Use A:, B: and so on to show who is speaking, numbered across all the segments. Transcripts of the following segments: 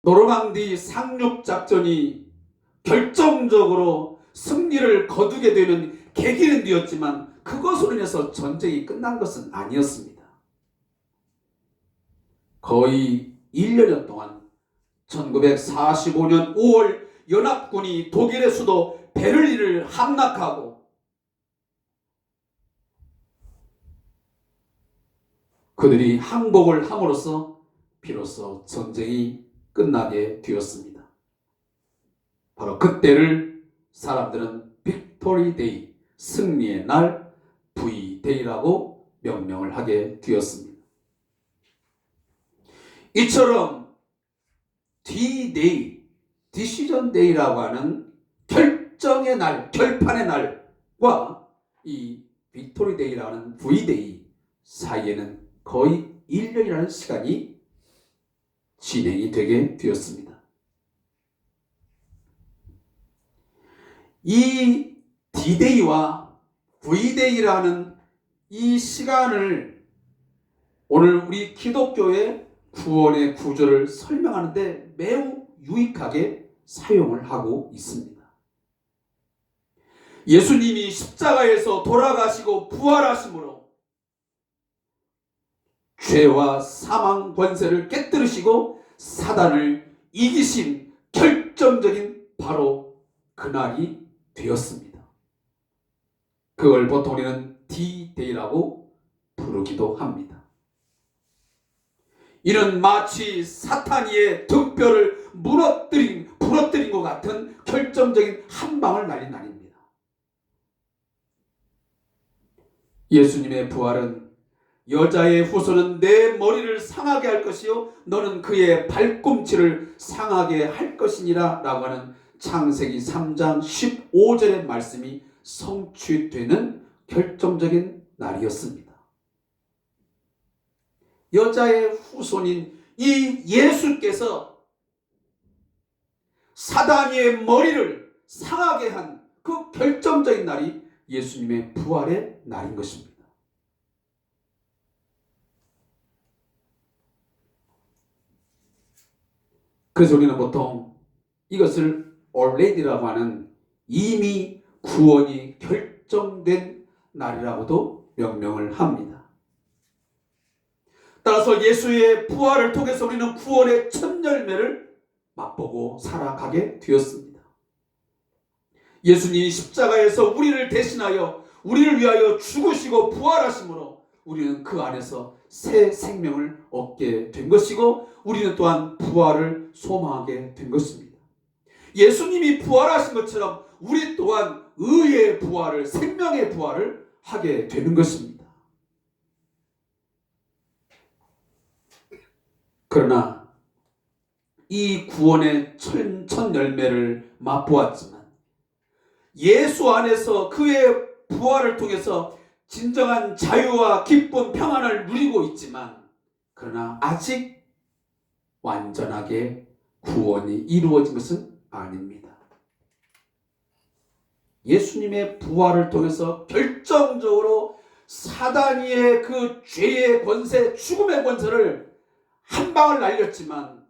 A: 노르망디 상륙작전이 결정적으로 승리를 거두게 되는 계기는 되었지만 그것으로 인해서 전쟁이 끝난 것은 아니었습니다. 거의 1년 동안 1945년 5월 연합군이 독일의 수도 베를린을 함락하고 그들이 항복을 함으로써 비로소 전쟁이 끝나게 되었습니다. 바로 그때를 사람들은 빅토리 데이, 승리의 날, V-Day라고 명명을 하게 되었습니다. 이처럼 D-Day, 디시전 데이라고 하는 결정의 날, 결판의 날과 이 빅토리 데이라는 V-Day 사이에는 거의 1년이라는 시간이 진행이 되게 되었습니다. 이 D-Day와 V-Day라는 이 시간을 오늘 우리 기독교의 구원의 구조를 설명하는데 매우 유익하게 사용을 하고 있습니다. 예수님이 십자가에서 돌아가시고 부활하심으로 죄와 사망 권세를 깨뜨리시고 사단을 이기신 결정적인 바로 그날이 되었습니다. 그걸 보통 우리는 D-Day라고 부르기도 합니다. 이는 마치 사탄이의 등뼈를 부러뜨린 것 같은 결정적인 한 방을 날린 날입니다. 예수님의 부활은 여자의 후손은 내 머리를 상하게 할 것이요 너는 그의 발꿈치를 상하게 할 것이니라 라고 하는 창세기 3장 15절의 말씀이 성취되는 결정적인 날이었습니다. 여자의 후손인 이 예수께서 사단의 머리를 상하게 한 그 결정적인 날이 예수님의 부활의 날인 것입니다. 그래서 우리는 보통 이것을 already라고 하는 이미 구원이 결정된 날이라고도 명명을 합니다. 따라서 예수의 부활을 통해서 우리는 구원의 첫 열매를 맛보고 살아가게 되었습니다. 예수님이 십자가에서 우리를 대신하여 우리를 위하여 죽으시고 부활하심으로 우리는 그 안에서 새 생명을 얻게 된 것이고 우리는 또한 부활을 소망하게 된 것입니다. 예수님이 부활하신 것처럼 우리 또한 의의 부활을, 생명의 부활을 하게 되는 것입니다. 그러나 이 구원의 첫 열매를 맛보았지만 예수 안에서 그의 부활을 통해서 진정한 자유와 기쁨, 평안을 누리고 있지만 그러나 아직 완전하게 구원이 이루어진 것은 아닙니다. 예수님의 부활을 통해서 결정적으로 사단의 그 죄의 권세, 죽음의 권세를 한 방을 날렸지만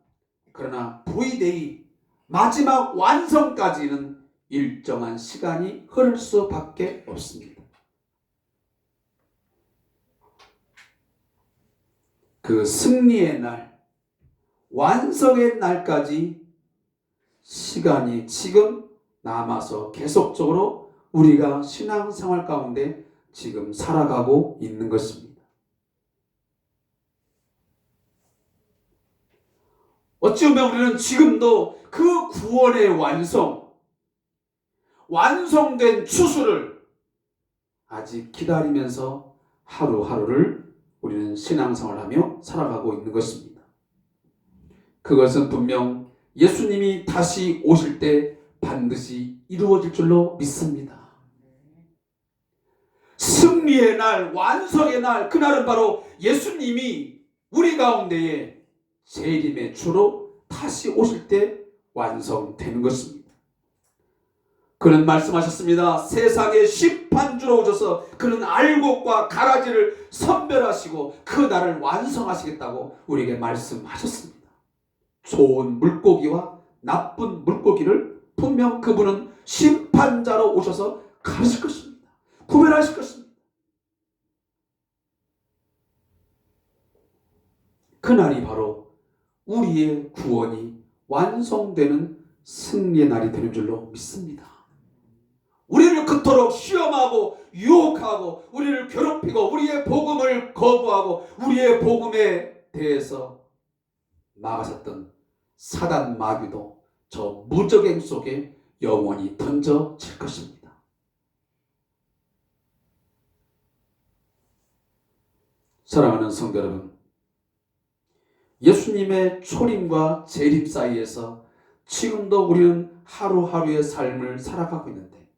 A: 그러나 V-Day 마지막 완성까지는 일정한 시간이 흐를 수밖에 없습니다. 그 승리의 날, 완성의 날까지 시간이 지금 남아서 계속적으로 우리가 신앙생활 가운데 지금 살아가고 있는 것입니다. 어찌 보면 우리는 지금도 그 구원의 완성된 추수를 아직 기다리면서 하루하루를 우리는 신앙생활하며 살아가고 있는 것입니다. 그것은 분명 예수님이 다시 오실 때 반드시 이루어질 줄로 믿습니다. 승리의 날, 완성의 날, 그날은 바로 예수님이 우리 가운데에 재림의 주로 다시 오실 때 완성되는 것입니다. 그는 말씀하셨습니다. 세상의 심판주로 오셔서 그는 알곡과 가라지를 선별하시고 그 날을 완성하시겠다고 우리에게 말씀하셨습니다. 좋은 물고기와 나쁜 물고기를 분명 그분은 심판자로 오셔서 가르칠 것입니다. 구별하실 것입니다. 그날이 바로 우리의 구원이 완성되는 승리의 날이 되는 줄로 믿습니다. 우리를 그토록 시험하고 유혹하고 우리를 괴롭히고 우리의 복음을 거부하고 우리의 복음에 대해서 막아섰던 사단 마귀도 저 무적행 속에 영원히 던져질 것입니다. 사랑하는 성도 여러분, 예수님의 초림과 재림 사이에서 지금도 우리는 하루하루의 삶을 살아가고 있는데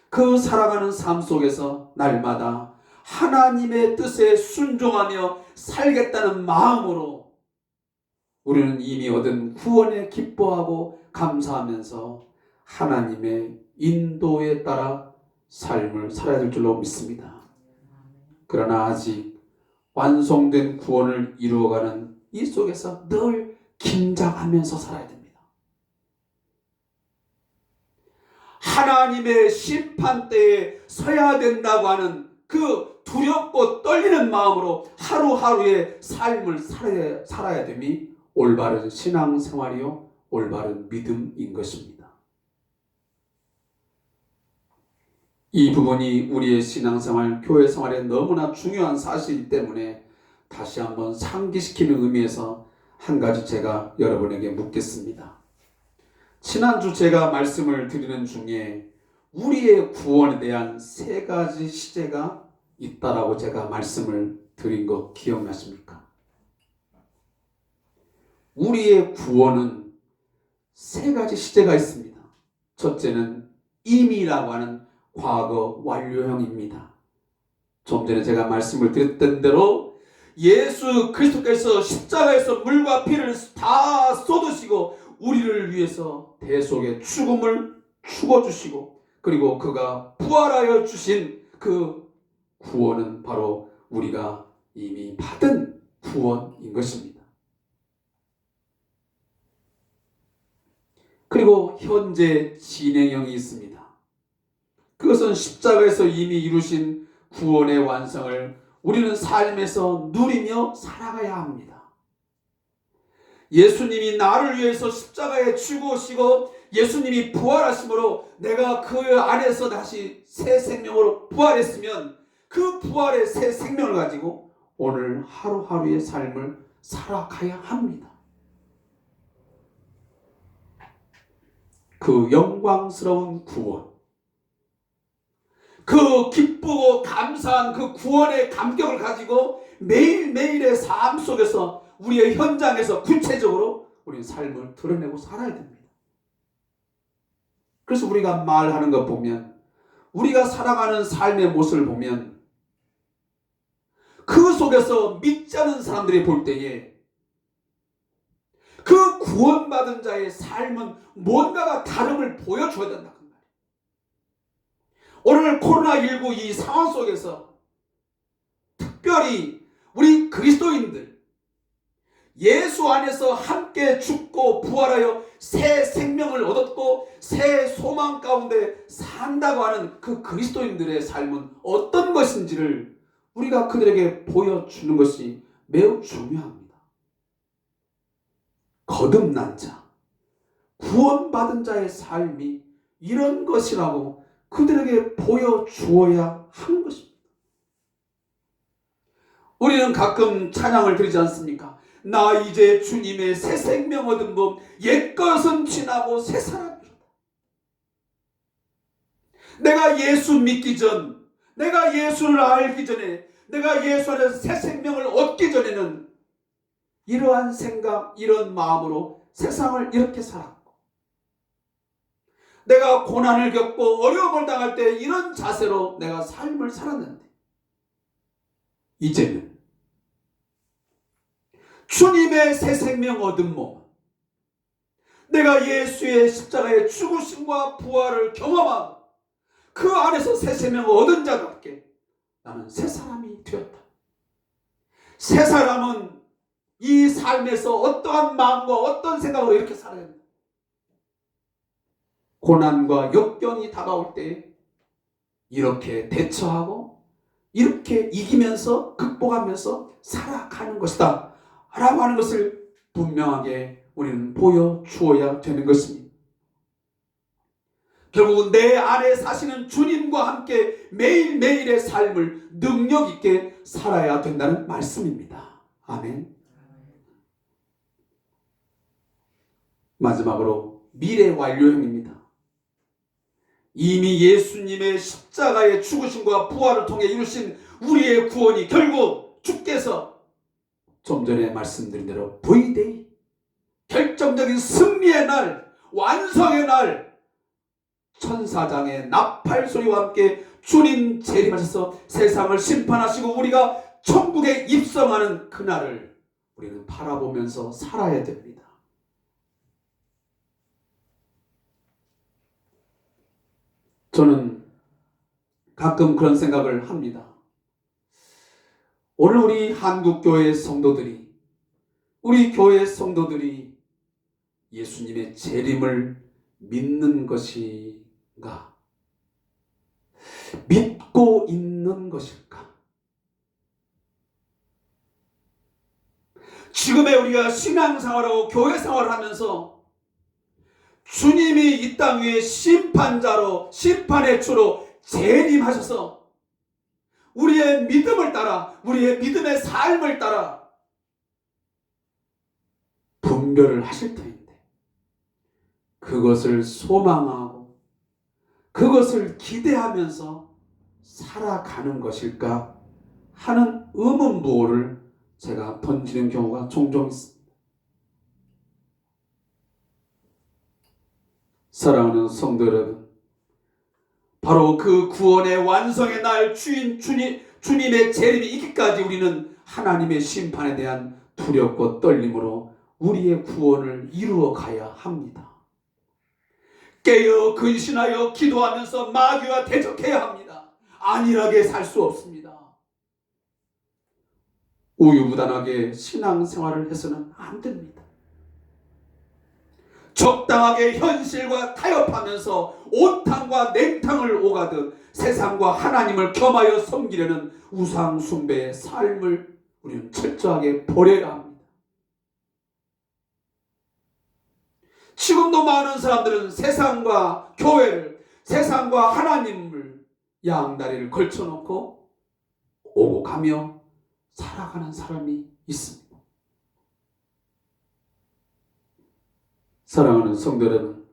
A: 그 살아가는 삶 속에서 날마다 하나님의 뜻에 순종하며 살겠다는 마음으로 우리는 이미 얻은 구원에 기뻐하고 감사하면서 하나님의 인도에 따라 삶을 살아야 될 줄로 믿습니다. 그러나 아직 완성된 구원을 이루어가는 이 속에서 늘 긴장하면서 살아야 됩니다. 하나님의 심판대에 서야 된다고 하는 그 두렵고 떨리는 마음으로 하루하루의 삶을 살아야 됨이 올바른 신앙생활이요 올바른 믿음인 것입니다. 이 부분이 우리의 신앙생활, 교회생활에 너무나 중요한 사실이기 때문에 다시 한번 상기시키는 의미에서 한 가지 제가 여러분에게 묻겠습니다. 지난주 제가 말씀을 드리는 중에 우리의 구원에 대한 세 가지 시제가 있다라고 제가 말씀을 드린 거 기억나십니까? 우리의 구원은 세 가지 시제가 있습니다. 첫째는 임이라고 하는 과거 완료형입니다. 좀 전에 제가 말씀을 드렸던 대로 예수 그리스도께서 십자가에서 물과 피를 다 쏟으시고 우리를 위해서 대속의 죽음을 죽어주시고 그리고 그가 부활하여 주신 그 구원은 바로 우리가 이미 받은 구원인 것입니다. 그리고 현재 진행형이 있습니다. 그것은 십자가에서 이미 이루신 구원의 완성을 우리는 삶에서 누리며 살아가야 합니다. 예수님이 나를 위해서 십자가에 죽으시고 예수님이 부활하심으로 내가 그 안에서 다시 새 생명으로 부활했으면 그 부활의 새 생명을 가지고 오늘 하루하루의 삶을 살아가야 합니다. 그 영광스러운 구원, 그 기쁘고 감사한 그 구원의 감격을 가지고 매일매일의 삶 속에서 우리의 현장에서 구체적으로 우리는 삶을 드러내고 살아야 됩니다. 그래서 우리가 말하는 것 보면 우리가 살아가는 삶의 모습을 보면 그 속에서 믿지 않은 사람들이 볼 때에 그 구원받은 자의 삶은 뭔가가 다름을 보여줘야 된다. 오늘 코로나19 이 상황 속에서 특별히 우리 그리스도인들 예수 안에서 함께 죽고 부활하여 새 생명을 얻었고 새 소망 가운데 산다고 하는 그 그리스도인들의 삶은 어떤 것인지를 우리가 그들에게 보여주는 것이 매우 중요합니다. 거듭난 자, 구원받은 자의 삶이 이런 것이라고 그들에게 보여주어야 하는 것입니다. 우리는 가끔 찬양을 드리지 않습니까? 나 이제 주님의 새 생명 얻은 법 옛것은 지나고 새 사람이로다. 내가 예수 믿기 전, 내가 예수를 알기 전에, 내가 예수 안에서 새 생명을 얻기 전에는 이러한 생각, 이런 마음으로 세상을 이렇게 살았고 내가 고난을 겪고 어려움을 당할 때 이런 자세로 내가 삶을 살았는데 이제는 주님의 새 생명 얻은 몸, 내가 예수의 십자가의 죽으심과 부활을 경험하고 그 안에서 새 생명을 얻은 자답게 나는 새 사람이 되었다. 새 사람은 이 삶에서 어떠한 마음과 어떤 생각으로 이렇게 살아야 됩니다. 고난과 역경이 다가올 때 이렇게 대처하고 이렇게 이기면서 극복하면서 살아가는 것이다 라고 하는 것을 분명하게 우리는 보여주어야 되는 것입니다. 결국은 내 안에 사시는 주님과 함께 매일매일의 삶을 능력 있게 살아야 된다는 말씀입니다. 아멘. 마지막으로 미래 완료형입니다. 이미 예수님의 십자가의 죽으심과 부활을 통해 이루신 우리의 구원이 결국 주께서 좀 전에 말씀드린 대로 V-Day, 결정적인 승리의 날, 완성의 날, 천사장의 나팔 소리와 함께 주님 재림하셔서 세상을 심판하시고 우리가 천국에 입성하는 그날을 우리는 바라보면서 살아야 됩니다. 저는 가끔 그런 생각을 합니다. 오늘 우리 한국교회 성도들이, 우리 교회 성도들이 예수님의 재림을 믿는 것인가? 믿고 있는 것일까? 지금의 우리가 신앙생활하고 교회생활을 하면서 주님이 이 땅 위에 심판자로, 심판의 주로 재림하셔서 우리의 믿음을 따라, 우리의 믿음의 삶을 따라 분별을 하실 터인데 그것을 소망하고 그것을 기대하면서 살아가는 것일까 하는 의문부호를 제가 던지는 경우가 종종 있습니다. 사랑하는 성도 여러분, 바로 그 구원의 완성의 날 주님의 재림이 있기까지 우리는 하나님의 심판에 대한 두렵고 떨림으로 우리의 구원을 이루어 가야 합니다. 깨어 근신하여 기도하면서 마귀와 대적해야 합니다. 안일하게 살 수 없습니다. 우유부단하게 신앙생활을 해서는 안 됩니다. 적당하게 현실과 타협하면서 온탕과 냉탕을 오가듯 세상과 하나님을 겸하여 섬기려는 우상 숭배의 삶을 우리는 철저하게 버려야 합니다. 지금도 많은 사람들은 세상과 교회를, 세상과 하나님을 양다리를 걸쳐놓고 오고 가며 살아가는 사람이 있습니다. 사랑하는 성도 여러분,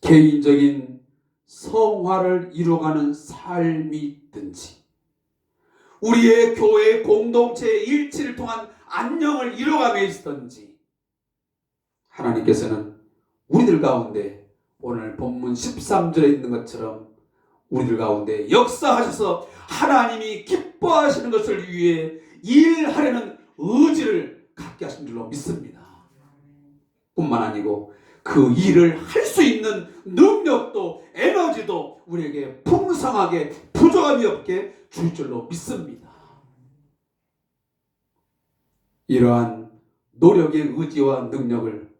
A: 개인적인 성화를 이루어가는 삶이든지 우리의 교회 공동체의 일치를 통한 안녕을 이루어가며 있든지 하나님께서는 우리들 가운데 오늘 본문 13절에 있는 것처럼 우리들 가운데 역사하셔서 하나님이 기뻐하시는 것을 위해 일하려는 의지를 갖게 하신 줄로 믿습니다. 뿐만 아니고 그 일을 할 수 있는 능력도 에너지도 우리에게 풍성하게 부족함이 없게 줄 줄로 믿습니다. 이러한 노력의 의지와 능력을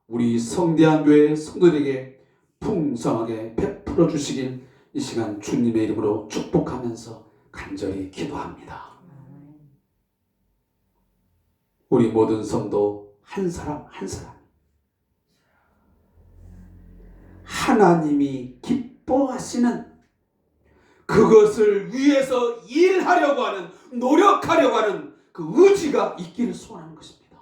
A: 우리 성대한 교회 성도들에게 풍성하게 베풀어 주시길 이 시간 주님의 이름으로 축복하면서 간절히 기도합니다. 우리 모든 성도 한 사람 한 사람 하나님이 기뻐하시는 그것을 위해서 일하려고 하는, 노력하려고 하는 그 의지가 있기를 소원하는 것입니다.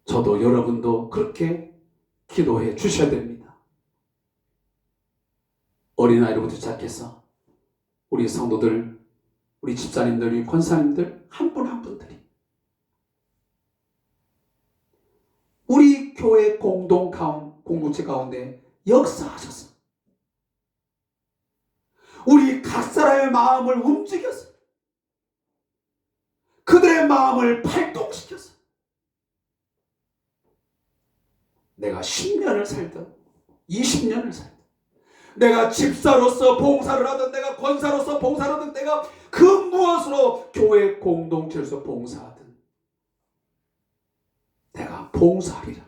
A: 저도 여러분도 그렇게 기도해 주셔야 됩니다. 어린아이로부터 시작해서 우리 성도들, 우리 집사님들, 우리 권사님들 한 분 한 분들이 우리 교회 공동체 가운데 역사하셔서 우리 각 사람의 마음을 움직여서 그들의 마음을 발동시켜서 내가 10년을 살든 20년을 살든 내가 집사로서 봉사를 하든 내가 권사로서 봉사를 하든 내가 그 무엇으로 교회 공동체에서 봉사하든 내가 봉사하리라.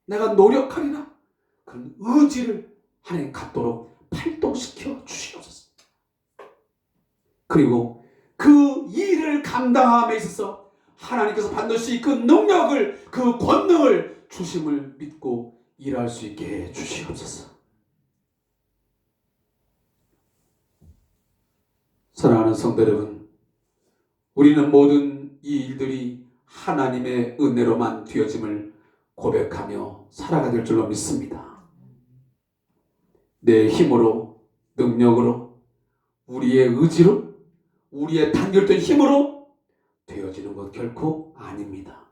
A: 내가 노력하리라. 그런 의지를 하나님 갖도록 발동시켜 주시옵소서. 그리고 그 일을 감당함에 있어서 하나님께서 반드시 그 능력을, 그 권능을 주심을 믿고 일할 수 있게 해 주시옵소서. 사랑하는 성도 여러분, 우리는 모든 이 일들이 하나님의 은혜로만 되어짐을 고백하며 살아가야 될 줄로 믿습니다. 내 힘으로, 능력으로, 우리의 의지로, 우리의 단결된 힘으로 되어지는 것 결코 아닙니다.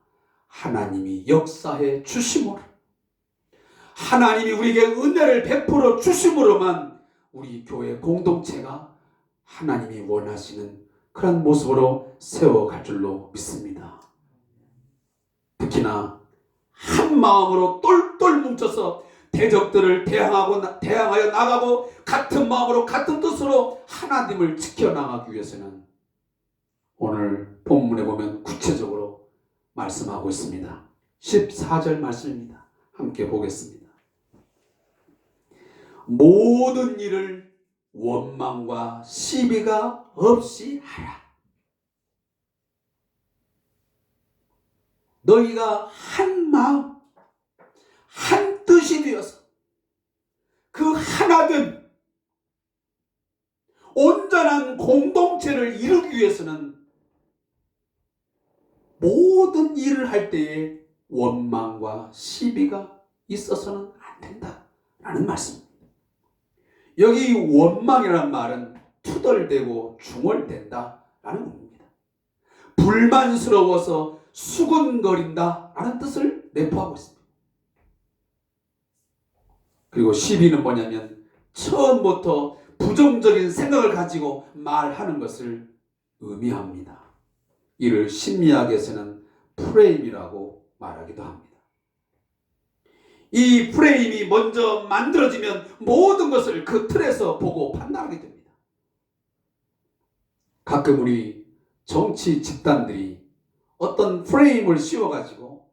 A: 하나님이 역사해 주심으로, 하나님이 우리에게 은혜를 베풀어 주심으로만 우리 교회 공동체가 하나님이 원하시는 그런 모습으로 세워갈 줄로 믿습니다. 특히나 한 마음으로 똘똘 뭉쳐서 대적들을 대항하여 나가고 같은 마음으로 같은 뜻으로 하나님을 지켜나가기 위해서는 오늘 본문에 보면 구체적으로 말씀하고 있습니다. 14절 말씀입니다. 함께 보겠습니다. 모든 일을 원망과 시비가 없이 하라. 너희가 한 마음, 한 뜻이 되어서 그 하나된 온전한 공동체를 이루기 위해서는 모든 일을 할 때에 원망과 시비가 있어서는 안 된다라는 말씀입니다. 여기 원망이라는 말은 투덜대고 중얼댄다라는 의미입니다. 불만스러워서 수근거린다라는 뜻을 내포하고 있습니다. 그리고 시비는 뭐냐면 처음부터 부정적인 생각을 가지고 말하는 것을 의미합니다. 이를 심리학에서는 프레임이라고 말하기도 합니다. 이 프레임이 먼저 만들어지면 모든 것을 그 틀에서 보고 판단하게 됩니다. 가끔 우리 정치 집단들이 어떤 프레임을 씌워가지고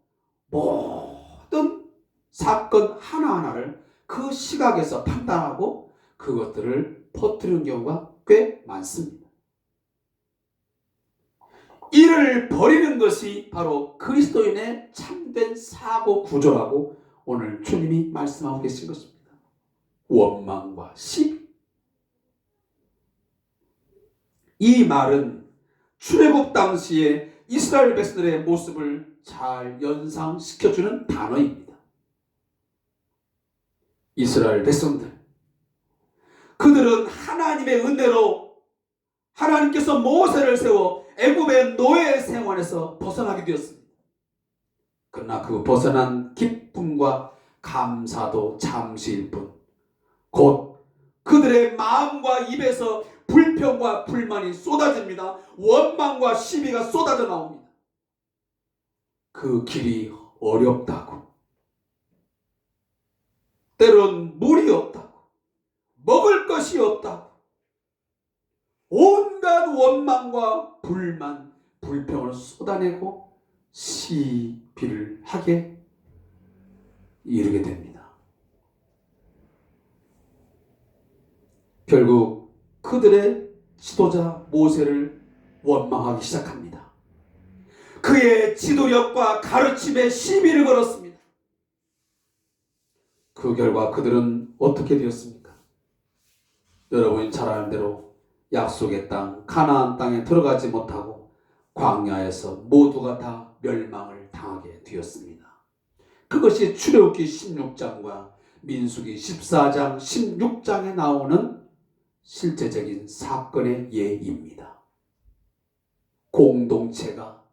A: 모든 사건 하나하나를 그 시각에서 판단하고 그것들을 퍼뜨리는 경우가 꽤 많습니다. 이를 버리는 것이 바로 그리스도인의 참된 사고 구조라고 오늘 주님이 말씀하고 계신 것입니다. 원망과 시비. 이 말은 출애굽 당시에 이스라엘 백성들의 모습을 잘 연상시켜주는 단어입니다. 이스라엘 백성들, 그들은 하나님의 은혜로 하나님께서 모세를 세워 애굽의 노예 생활에서 벗어나게 되었습니다. 그러나 그 벗어난 기쁨과 감사도 잠시일 뿐, 곧 그들의 마음과 입에서 불평과 불만이 쏟아집니다. 원망과 시비가 쏟아져 나옵니다. 그 길이 어렵다고, 때론 물이 없다고, 먹을 것이 없다고, 온갖 원망과 불만, 불평을 쏟아내고 시비를 하게 이르게 됩니다. 결국 그들의 지도자 모세를 원망하기 시작합니다. 그의 지도력과 가르침에 시비를 걸었습니다. 그 결과 그들은 어떻게 되었습니까? 여러분이 잘 아는 대로 약속의 땅 가나안 땅에 들어가지 못하고 광야에서 모두가 다 멸망을 당하게 되었습니다. 그것이 출애굽기 16장과 민수기 14장 16장에 나오는 실제적인 사건의 예입니다. 공동체가,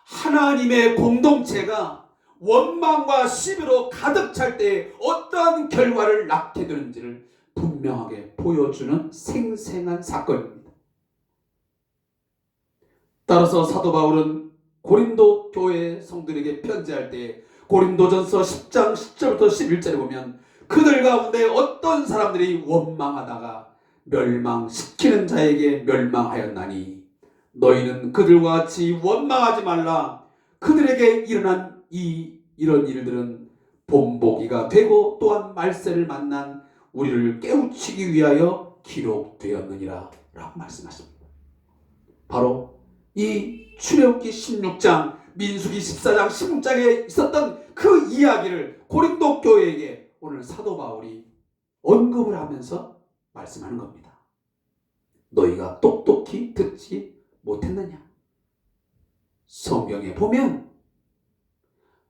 A: 하나님의 공동체가 원망과 시비로 가득 찰 때에 어떠한 결과를 낳게 되는지를 분명하게 보여주는 생생한 사건입니다. 따라서 사도 바울은 고린도 교회 성들에게 편지할 때 고린도전서 10장 10절부터 11절에 보면 그들 가운데 어떤 사람들이 원망하다가 멸망시키는 자에게 멸망하였나니 너희는 그들과 같이 원망하지 말라. 그들에게 일어난 이런 일들은 본보기가 되고 또한 말세를 만난 우리를 깨우치기 위하여 기록되었느니라 라고 말씀하십니다. 바로 이 출애굽기 16장, 민수기 14장, 16장에 있었던 그 이야기를 고린도 교회에게 오늘 사도 바울이 언급을 하면서 말씀하는 겁니다. 너희가 똑똑히 듣지 못했느냐? 성경에 보면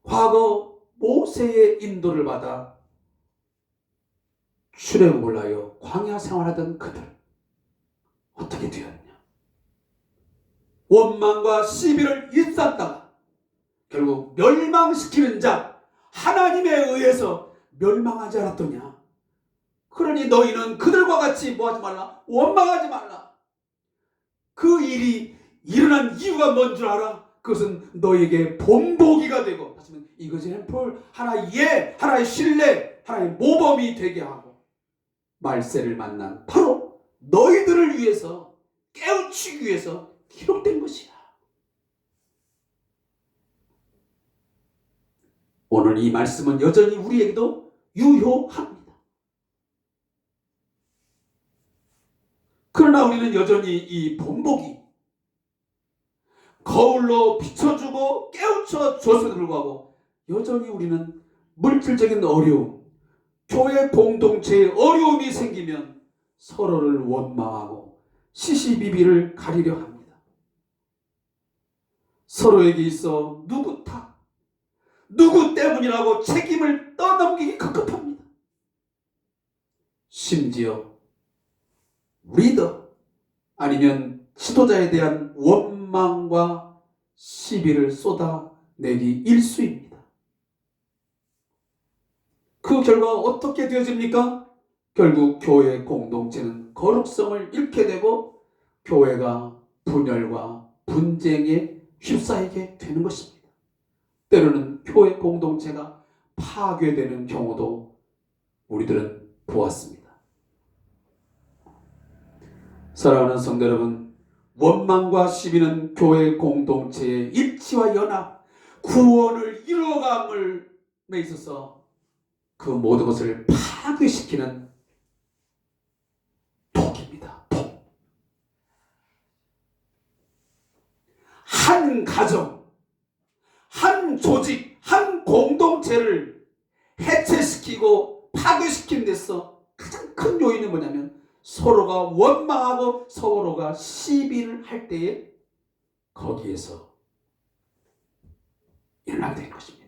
A: 과거 모세의 인도를 받아 출애굽을 하여 광야 생활하던 그들 어떻게 되었냐? 원망과 시비를 일삼다가 결국 멸망시키는 자 하나님에 의해서 멸망하지 않았더냐? 그러니 너희는 그들과 같이 뭐하지 말라? 원망하지 말라. 그 일이 일어난 이유가 뭔 줄 알아? 그것은 너에게 본보기가 되고, 이것이 하나의 예, 하나의 신뢰, 하나의 모범이 되게 하고 말세를 만난 바로 너희들을 위해서, 깨우치기 위해서 기록된 것이야. 오늘 이 말씀은 여전히 우리에게도 유효합니다. 그러나 우리는 여전히 이 본보기, 거울로 비춰주고 깨우쳐 줬음에도 불구하고 여전히 우리는 물질적인 어려움, 교회 공동체에 어려움이 생기면 서로를 원망하고 시시비비를 가리려 합니다. 서로에게 있어 누구 탓, 누구 때문이라고 책임을 떠넘기기 급급합니다. 심지어 리더 아니면 지도자에 대한 원망과 시비를 쏟아내기 일쑤입니다. 그 결과 어떻게 되어집니까? 결국 교회 공동체는 거룩성을 잃게 되고 교회가 분열과 분쟁에 휩싸이게 되는 것입니다. 때로는 교회 공동체가 파괴되는 경우도 우리들은 보았습니다. 사랑하는 성도 여러분, 원망과 시비는 교회 공동체의 일치와 연합, 구원을 이루어감에 있어서 그 모든 것을 파괴시키는 독입니다. 독. 한 가정, 한 조직, 한 공동체를 해체시키고 파괴시키는 데서 가장 큰 요인은 뭐냐면 서로가 원망하고 서로가 시비를 할 때에 거기에서 일어나게 된 것입니다.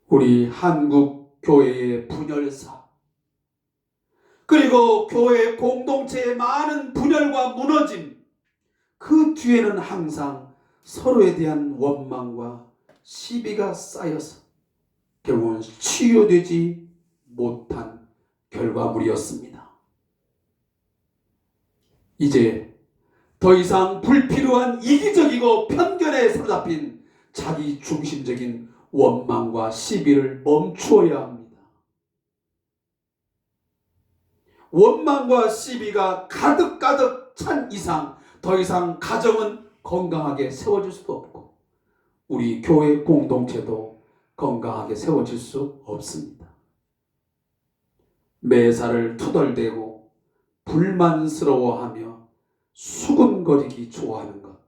A: 우리 한국 교회의 분열사, 그리고 교회 공동체의 많은 분열과 무너짐, 그 뒤에는 항상 서로에 대한 원망과 시비가 쌓여서 결국은 치유되지 못한 결과물이었습니다. 이제 더 이상 불필요한 이기적이고 편견에 사로잡힌 자기 중심적인 원망과 시비를 멈추어야 합니다. 원망과 시비가 가득가득 찬 이상 더 이상 가정은 건강하게 세워질 수도 없고 우리 교회 공동체도 건강하게 세워질 수 없습니다. 매사를 투덜대고 불만스러워하며 수군거리기 좋아하는 것,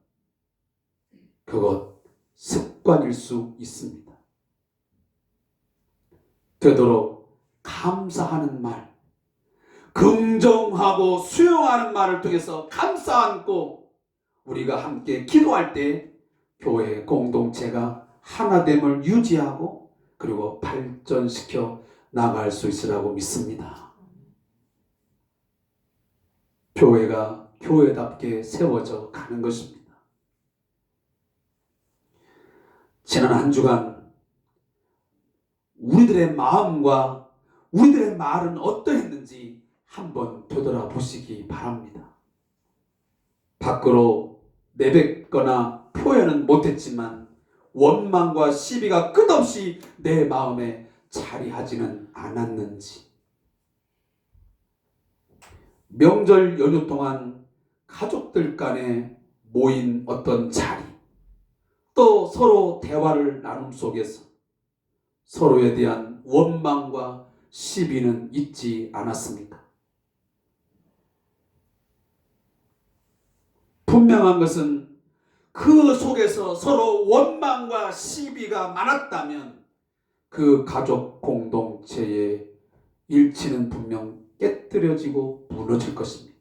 A: 그것 습관일 수 있습니다. 되도록 감사하는 말, 긍정하고 수용하는 말을 통해서 감싸 안고 우리가 함께 기도할 때 교회 공동체가 하나됨을 유지하고 그리고 발전시켜 나갈 수 있으라고 믿습니다. 교회가 교회답게 세워져 가는 것입니다. 지난 한 주간 우리들의 마음과 우리들의 말은 어떠했는지 한번 되돌아보시기 바랍니다. 밖으로 내뱉거나 표현은 못했지만 원망과 시비가 끝없이 내 마음에 자리하지는 않았는지. 명절 연휴 동안 가족들 간에 모인 어떤 자리, 또 서로 대화를 나눔 속에서 서로에 대한 원망과 시비는 있지 않았습니까? 분명한 것은 그 속에서 서로 원망과 시비가 많았다면 그 가족 공동체의 일치는 분명 깨뜨려지고 무너질 것입니다.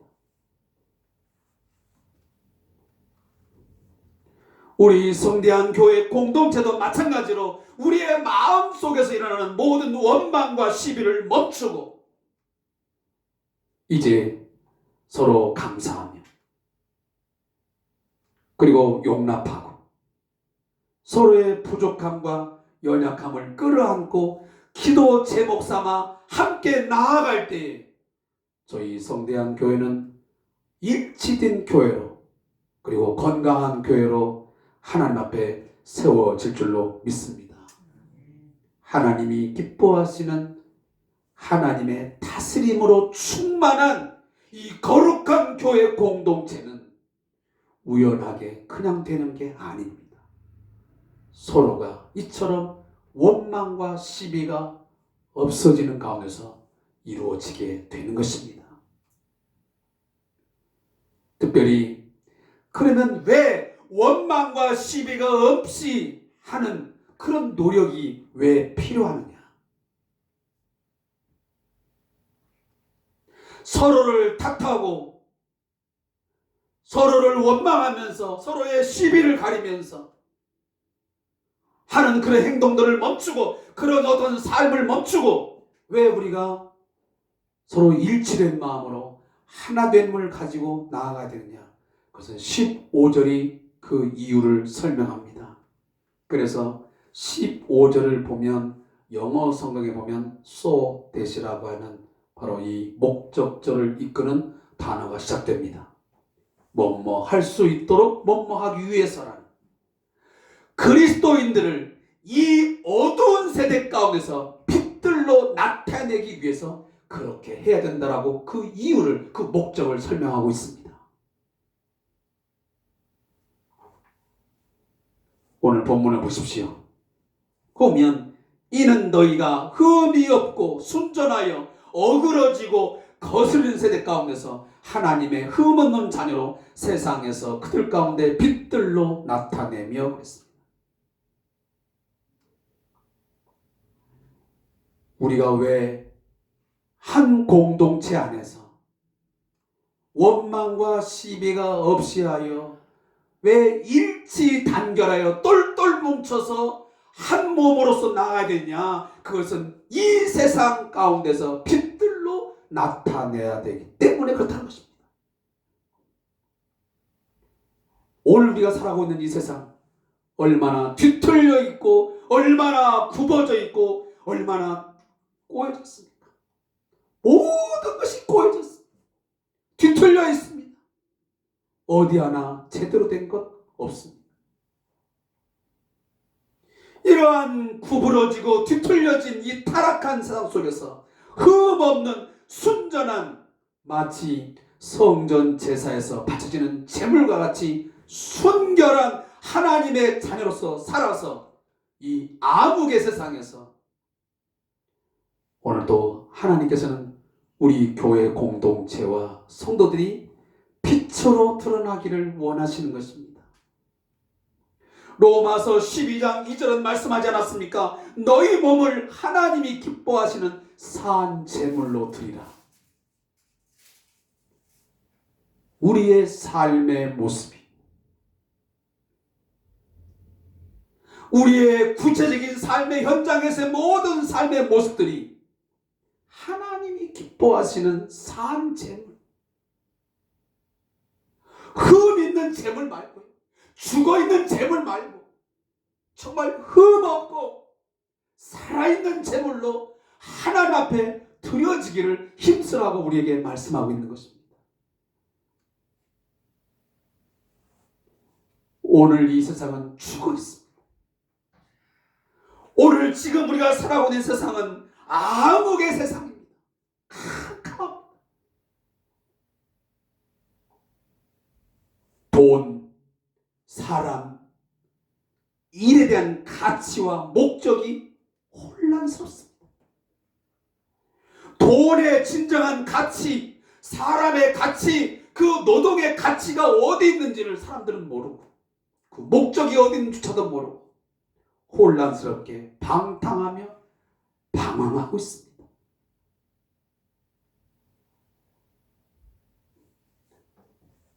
A: 우리 성대한 교회 공동체도 마찬가지로 우리의 마음 속에서 일어나는 모든 원망과 시비를 멈추고 이제 서로 감사하며 그리고 용납하고 서로의 부족함과 연약함을 끌어안고 기도 제목 삼아 함께 나아갈 때에 저희 성대한 교회는 일치된 교회로 그리고 건강한 교회로 하나님 앞에 세워질 줄로 믿습니다. 하나님이 기뻐하시는 하나님의 다스림으로 충만한 이 거룩한 교회 공동체는 우연하게 그냥 되는 게 아닙니다. 서로가 이처럼 원망과 시비가 없어지는 가운데서 이루어지게 되는 것입니다. 특별히 그러면 왜 원망과 시비가 없이 하는 그런 노력이 왜 필요하느냐? 서로를 탓하고 서로를 원망하면서 서로의 시비를 가리면서 하는 그런 행동들을 멈추고 그런 어떤 삶을 멈추고 왜 우리가 서로 일치된 마음으로 하나됨을 가지고 나아가야 되느냐? 그것은 15절이 그 이유를 설명합니다. 그래서 15절을 보면 영어 성경에 보면 so that이라고 하는 바로 이 목적절을 이끄는 단어가 시작됩니다. 뭐뭐 할 수 있도록 뭐뭐 하기 위해서라는 그리스도인들을 이 어두운 세대 가운데서 빛들로 나타내기 위해서 그렇게 해야 된다라고 그 이유를 그 목적을 설명하고 있습니다. 오늘 본문을 보십시오. 보면 이는 너희가 흠이 없고 순전하여 어그러지고 거스른 세대 가운데서 하나님의 흠없는 자녀로 세상에서 그들 가운데 빛들로 나타내며 그랬습니다. 우리가 왜 한 공동체 안에서 원망과 시비가 없이 하여 왜 일치 단결하여 똘똘 뭉쳐서 한 몸으로서 나아야 되냐? 그것은 이 세상 가운데서 빛들로 나타내야 되기 때문에 그렇다는 것입니다. 오늘 우리가 살아가고 있는 이 세상 얼마나 뒤틀려 있고 얼마나 굽어져 있고 얼마나 꼬여졌습니까? 모든 것이 꼬여졌습니다. 뒤틀려 있습니다. 어디 하나 제대로 된 것 없습니다. 이러한 구부러지고 뒤틀려진 이 타락한 세상 속에서 흠없는 순전한 마치 성전 제사에서 바쳐지는 제물과 같이 순결한 하나님의 자녀로서 살아서 이 암흑의 세상에서 오늘도 하나님께서는 우리 교회 공동체와 성도들이 빛으로 드러나기를 원하시는 것입니다. 로마서 12장 2절은 말씀하지 않았습니까? 너희 몸을 하나님이 기뻐하시는 산 제물로 드리라. 우리의 삶의 모습이 우리의 구체적인 삶의 현장에서의 모든 삶의 모습들이 하나님이 기뻐하시는 산 제물, 흠 있는 제물 말고 죽어있는 제물 말고 정말 흠 없고 살아있는 제물로 하나님 앞에 드려지기를 힘쓰라고 우리에게 말씀하고 있는 것입니다. 오늘 이 세상은 죽어 있습니다. 오늘 지금 우리가 살아가고 있는 세상은 암흑의 세상입니다. 캄캄합니다. 돈, 사람, 일에 대한 가치와 목적이 혼란스럽습니다. 돈의 진정한 가치, 사람의 가치, 그 노동의 가치가 어디 있는지를 사람들은 모르고, 그 목적이 어디 있는지조차도 모르고 혼란스럽게 방탕하며 방황하고 있습니다.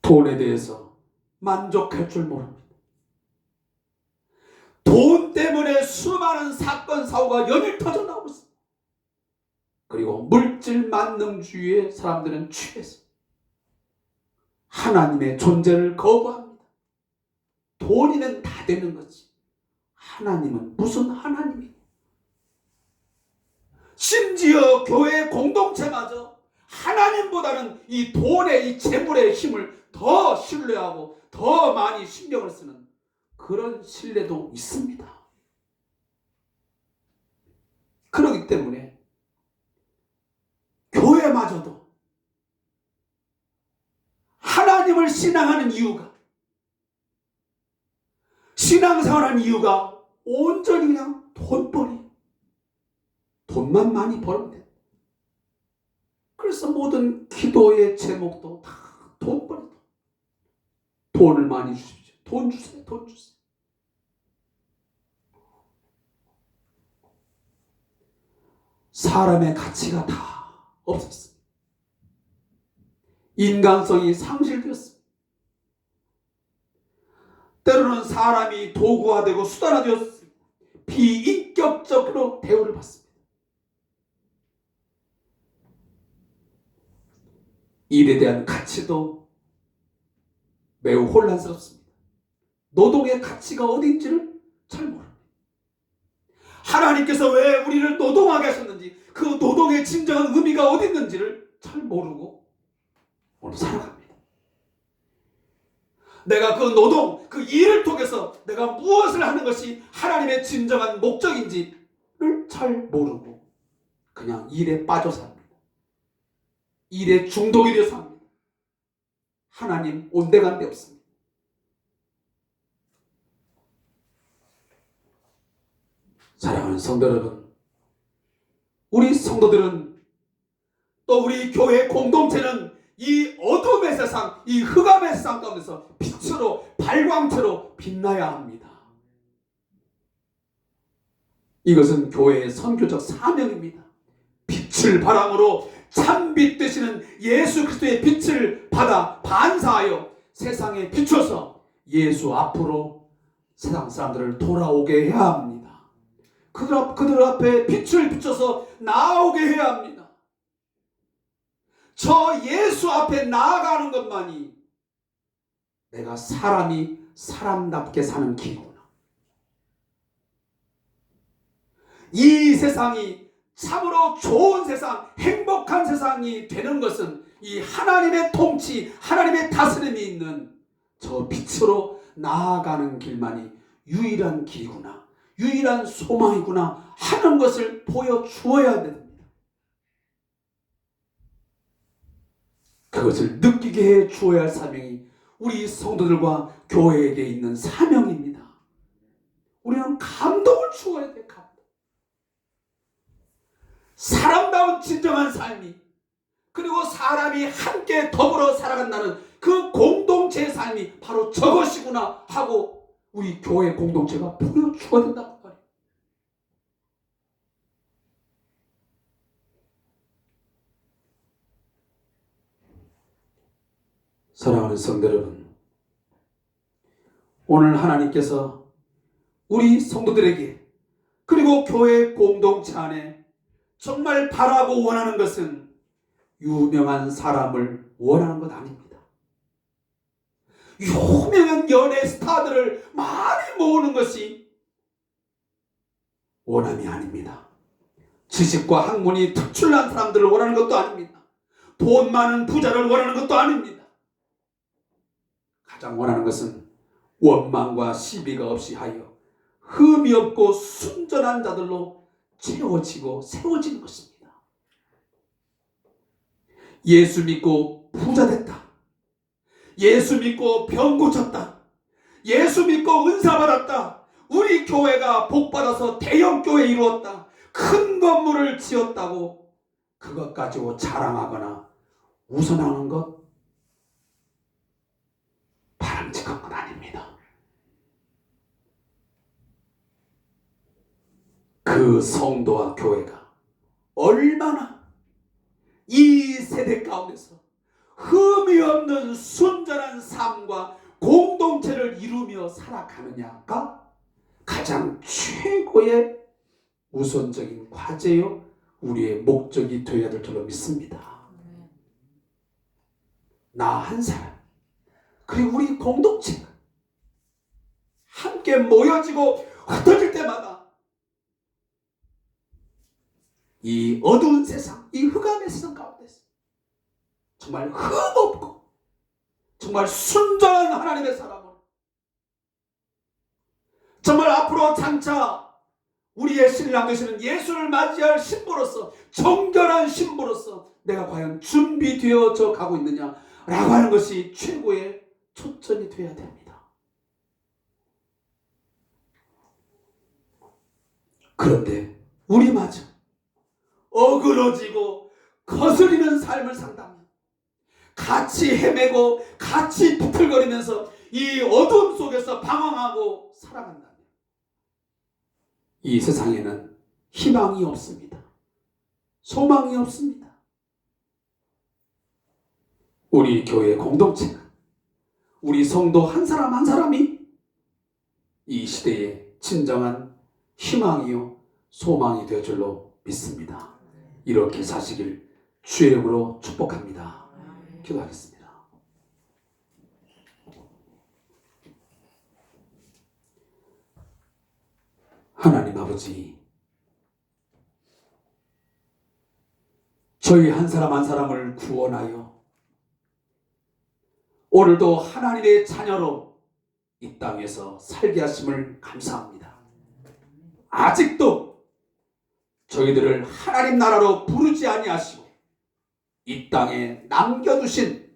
A: 돈에 대해서 만족할 줄 모릅니다. 돈 때문에 수많은 사건, 사고가 연일 터져 나오고 있습니다. 그리고 물질 만능주의에 사람들은 취해서 하나님의 존재를 거부합니다. 돈이면 다 되는 거지. 하나님은 무슨 하나님이에요? 심지어 교회 공동체마저 하나님보다는 이 돈의, 이 재물의 힘을 더 신뢰하고 더 많이 신경을 쓰는 그런 신뢰도 있습니다. 그렇기 때문에 교회마저도 하나님을 신앙하는 이유가, 신앙생활하는 이유가 온전히 그냥 돈벌이, 돈만 많이 벌면 돼. 그래서 모든 기도의 제목도 다 돈벌이. 돈을 많이 주십시오. 돈 주세요. 돈 주세요. 사람의 가치가 다 없었습니다. 인간성이 상실되었습니다. 때로는 사람이 도구화되고 수단화되었습니다. 비인격적으로 대우를 받습니다. 일에 대한 가치도 매우 혼란스럽습니다. 노동의 가치가 어디인지를 잘 모릅니다. 하나님께서 왜 우리를 노동하게 하셨는지, 그 노동의 진정한 의미가 어디 있는지를 잘 모르고 오늘 살아갑니다. 내가 그 노동, 그 일을 통해서 내가 무엇을 하는 것이 하나님의 진정한 목적인지를 잘 모르고 그냥 일에 빠져 삽니다. 일에 중독이 되어 삽니다. 하나님 온데간데 없습니다. 사랑하는 성도 여러분, 우리 성도들은, 또 우리 교회 공동체는 이 어둠의 세상, 이 흑암의 세상 가운데서 빛으로, 발광체로 빛나야 합니다. 이것은 교회의 선교적 사명입니다. 빛을 바람으로 참빛 되시는 예수 그리스도의 빛을 받아 반사하여 세상에 비춰서 예수 앞으로 세상 사람들을 돌아오게 해야 합니다. 그들 앞에 빛을 비춰서 나아오게 해야 합니다. 저 예수 앞에 나아가는 것만이 내가 사람이 사람답게 사는 길이구나. 이 세상이 참으로 좋은 세상, 행복한 세상이 되는 것은 이 하나님의 통치, 하나님의 다스림이 있는 저 빛으로 나아가는 길만이 유일한 길이구나, 유일한 소망이구나 하는 것을 보여주어야 됩니다. 그것을 느끼게 해 주어야 할 사명이 우리 성도들과 교회에게 있는 사명입니다. 우리는 감동을 주어야 돼. 감동. 사람다운 진정한 삶이, 그리고 사람이 함께 더불어 살아간다는 그 공동체의 삶이 바로 저것이구나 하고 우리 교회 공동체가 보여주어야 된다고 말이에요. 사랑하는 성도 여러분, 오늘 하나님께서 우리 성도들에게, 그리고 교회 공동체 안에 정말 바라고 원하는 것은 유명한 사람을 원하는 것 아닙니다. 유명한 연예 스타들을 많이 모으는 것이 원함이 아닙니다. 지식과 학문이 특출난 사람들을 원하는 것도 아닙니다. 돈 많은 부자를 원하는 것도 아닙니다. 가장 원하는 것은 원망과 시비가 없이 하여 흠이 없고 순전한 자들로 채워지고 세워지는 것입니다. 예수 믿고 부자 됐다. 예수 믿고 병 고쳤다. 예수 믿고 은사 받았다. 우리 교회가 복 받아서 대형 교회 이루었다. 큰 건물을 지었다고 그것 가지고 자랑하거나 우선하는 것 바람직한 건 아닙니다. 그 성도와 교회가 얼마나 이 세대 가운데서 흠이 없는 순전한 삶과 공동체를 이루며 살아가느냐가 가장 최고의 우선적인 과제요 우리의 목적이 되어야 될 줄로 믿습니다. 나 한 사람 그리고 우리 공동체가 함께 모여지고 흩어질 때마다 이 어두운 세상, 이 흑암의 세상 가운데서 정말 흠 없고 정말 순전한 하나님의 사람으로 정말 앞으로 장차 우리의 신랑 되시는 예수를 맞이할 신부로서 정결한 신부로서 내가 과연 준비되어져 가고 있느냐라고 하는 것이 최고의 초점이 되어야 됩니다. 그런데 우리마저 어그러지고 거스리는 삶을 산다면 같이 헤매고 같이 비틀거리면서 이 어둠 속에서 방황하고 살아간다면 이 세상에는 희망이 없습니다. 소망이 없습니다. 우리 교회 공동체가 우리 성도 한 사람 한 사람이 이 시대의 진정한 희망이요 소망이 될 줄로 믿습니다. 이렇게 사시길 주의 이름으로 축복합니다. 기도하겠습니다. 하나님 아버지, 저희 한 사람 한 사람을 구원하여 오늘도 하나님의 자녀로 이 땅에서 살게 하심을 감사합니다. 아직도 저희들을 하나님 나라로 부르지 아니하시고 이 땅에 남겨두신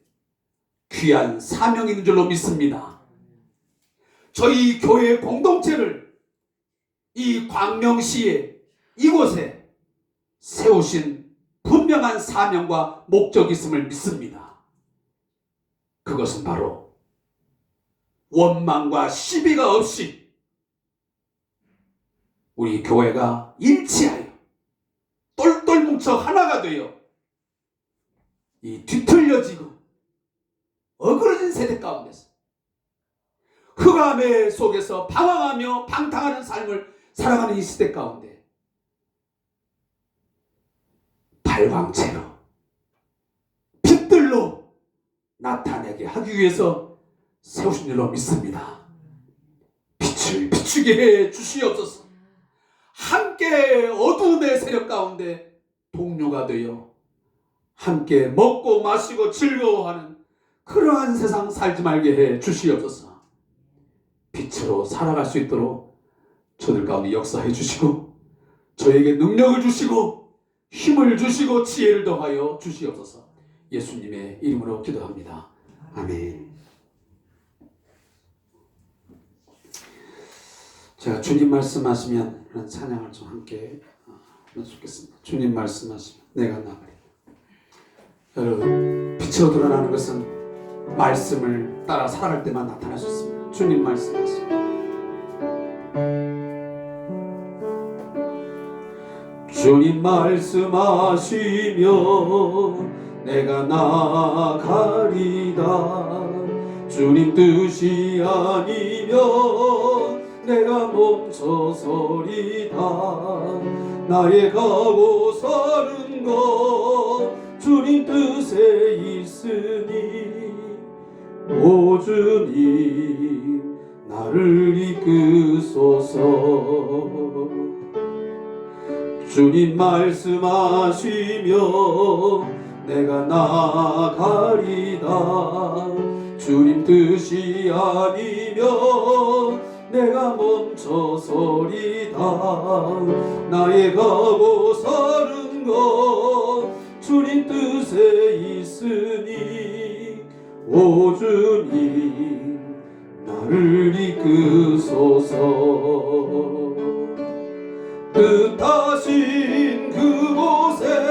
A: 귀한 사명이 있는 줄로 믿습니다. 저희 교회 공동체를 이 광명시에 이곳에 세우신 분명한 사명과 목적이 있음을 믿습니다. 그것은 바로 원망과 시비가 없이 우리 교회가 일치하여 똘똘 뭉쳐 하나가 되어 이 뒤틀려지고 어그러진 세대 가운데서 흑암의 속에서 방황하며 방탕하는 삶을 살아가는 이 시대 가운데 발광체로 빛들로 나타내게 하기 위해서 세우신 줄로 믿습니다. 빛을 비추게 해 주시옵소서. 함께 어두움의 세력 가운데 동료가 되어 함께 먹고 마시고 즐거워하는 그러한 세상 살지 말게 해 주시옵소서. 빛으로 살아갈 수 있도록 저들 가운데 역사해 주시고 저에게 능력을 주시고 힘을 주시고 지혜를 더하여 주시옵소서. 예수님의 이름으로 기도합니다. 아멘. 제가 주님 말씀하시면 이런 찬양을 좀 함께 하면 좋겠습니다. 주님 말씀하시면 내가 나가리라. 여러분, 빛으로 드러나는 것은 말씀을 따라 살아갈 때만 나타날 수 있습니다. 주님 말씀하시면 주님 말씀하시면 내가 나가리다. 주님 뜻이 아니면 내가 멈춰서리다. 나의 가고 사는 것 주님 뜻에 있으니 오 주님 나를 이끄소서. 주님 말씀하시면 내가 나가리다. 주님 뜻이 아니면 내가 멈춰서리다. 나의 가고 사는 것 주님 뜻에 있으니 오 주님 나를 이끄소서. 뜻하신 그곳에